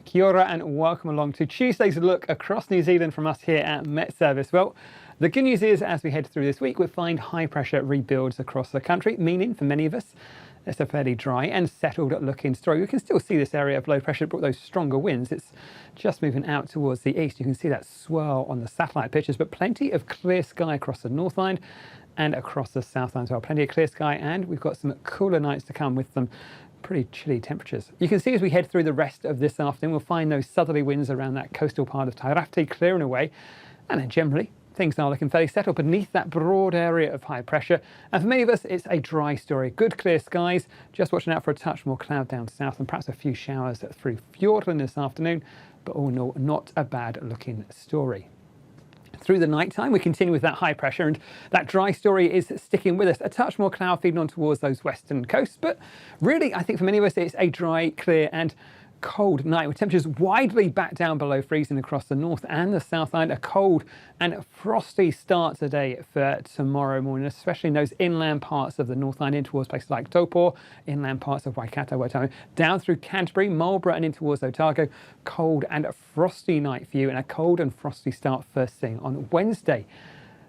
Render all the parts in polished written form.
Kia ora and welcome along to Tuesday's look across New Zealand from us here at Met Service. Well, the good news is as we head through this week, we find high pressure rebuilds across the country, meaning for many of us, it's a fairly dry and settled looking story. We can still see this area of low pressure brought those stronger winds. It's just moving out towards the east. You can see that swirl on the satellite pictures, but plenty of clear sky across the North Island and across the South Island as well. Plenty of clear sky, and we've got some cooler nights to come with some pretty chilly temperatures. You can see as we head through the rest of this afternoon, we'll find those southerly winds around that coastal part of Tairāwhiti clearing away, and then generally things are looking fairly settled beneath that broad area of high pressure. And for many of us, it's a dry story. Good clear skies, just watching out for a touch more cloud down south and perhaps a few showers through Fiordland this afternoon, but all in all, not a bad looking story. Through the night time, we continue with that high pressure, and that dry story is sticking with us. A touch more cloud feeding on towards those western coasts, but really, I think for many of us, it's a dry, clear and cold night with temperatures widely back down below freezing across the north and the south island. A cold and frosty start today for tomorrow morning, especially in those inland parts of the North Island in towards places like Taupo, inland parts of Waikato, Waitangi, down through Canterbury, Marlborough and in towards Otago. Cold and frosty night for you, and a cold and frosty start first thing on Wednesday.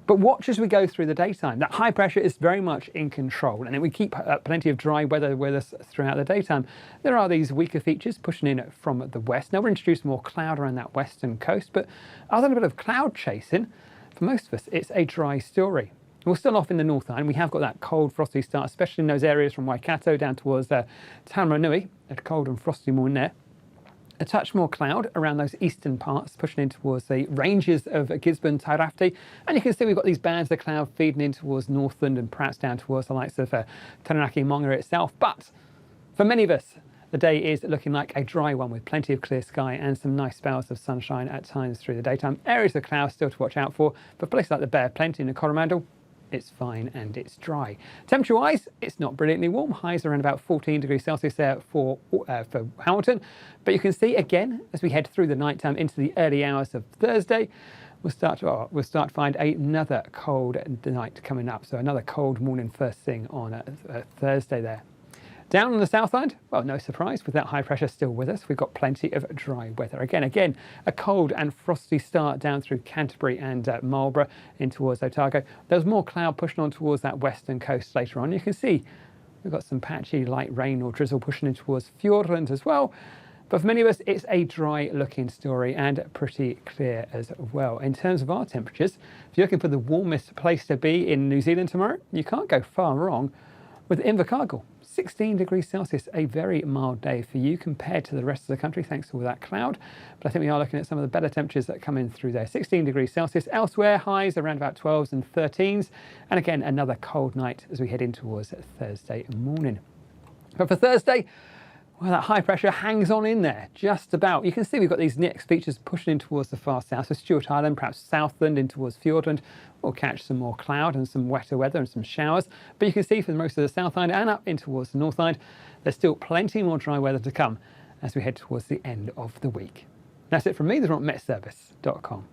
But watch as we go through the daytime. That high pressure is very much in control, and then we keep plenty of dry weather with us throughout the daytime. There are these weaker features pushing in from the west. Now we're introduced more cloud around that western coast, but other than a bit of cloud chasing, for most of us, it's a dry story. We're still off in the North Island. We have got that cold, frosty start, especially in those areas from Waikato down towards Taumarunui. A cold and frosty morning there. A touch more cloud around those eastern parts, pushing in towards the ranges of Gisborne, Tairāwhiti. And you can see we've got these bands of cloud feeding in towards Northland and perhaps down towards the likes of Taranaki, Monga itself. But for many of us, the day is looking like a dry one with plenty of clear sky and some nice spells of sunshine at times through the daytime. Areas of clouds still to watch out for, but places like the Bear Plenty and the Coromandel, it's fine and it's dry. Temperature-wise, it's not brilliantly warm. Highs around about 14 degrees Celsius there for Hamilton. But you can see again, as we head through the night time into the early hours of Thursday, we'll start to find another cold night coming up. So another cold morning first thing on Thursday there. Down on the South Island, well, no surprise, with that high pressure still with us, we've got plenty of dry weather. Again, a cold and frosty start down through Canterbury and Marlborough in towards Otago. There's more cloud pushing on towards that western coast later on. You can see we've got some patchy light rain or drizzle pushing in towards Fiordland as well. But for many of us, it's a dry looking story and pretty clear as well. In terms of our temperatures, if you're looking for the warmest place to be in New Zealand tomorrow, you can't go far wrong with Invercargill. 16 degrees Celsius, a very mild day for you compared to the rest of the country, thanks to all that cloud. But I think we are looking at some of the better temperatures that come in through there. 16 degrees Celsius. Elsewhere, highs around about 12s and 13s. And again, another cold night as we head in towards Thursday morning. But for Thursday, well, that high pressure hangs on in there, just about. You can see we've got these next features pushing in towards the far south. So Stewart Island, perhaps Southland in towards Fiordland. We'll catch some more cloud and some wetter weather and some showers. But you can see for most of the South Island and up in towards the North Island, there's still plenty more dry weather to come as we head towards the end of the week. That's it from me. This is on metservice.com.